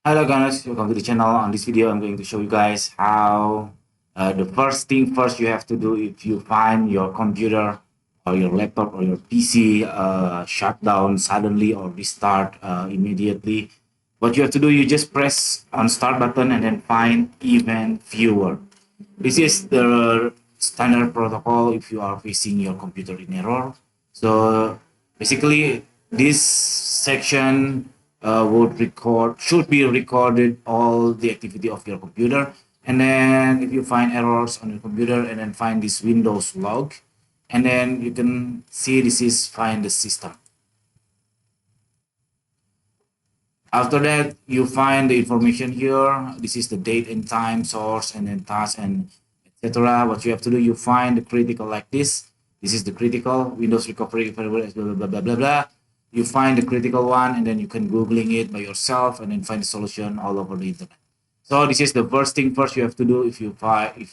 Hello guys, welcome to the channel. On this video, I'm going to show you guys how the first thing first you have to do if you find your computer or your laptop or your PC shut down suddenly or restart immediately. What you have to do, you just press on start button and then find event viewer. This is the standard protocol if you are facing your computer in error. So basically, this section should be recorded all the activity of your computer. And then if you find errors on your computer and then find this Windows log, and then you can see this is find the system. After that, you find the information here. This is the date and time, source, and then task, and etc. What you have to do, you find the critical like this. This is the critical Windows recovery, blah, blah, blah, blah, blah. You find the critical one, and then you can Googling it by yourself, and then find the solution all over the internet. So this is the first thing first you have to do if you're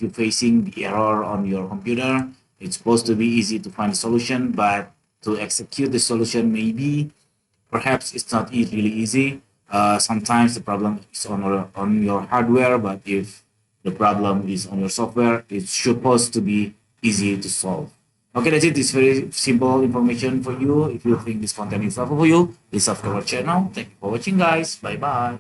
facing the error on your computer. It's supposed to be easy to find the solution, but to execute the solution maybe perhaps it's not really easy. Sometimes the problem is on your hardware, but if the problem is on your software, it's supposed to be easy to solve. Okay, that's it. It's very simple information for you. If you think this content is helpful for you, please subscribe our channel. Thank you for watching, guys. Bye bye.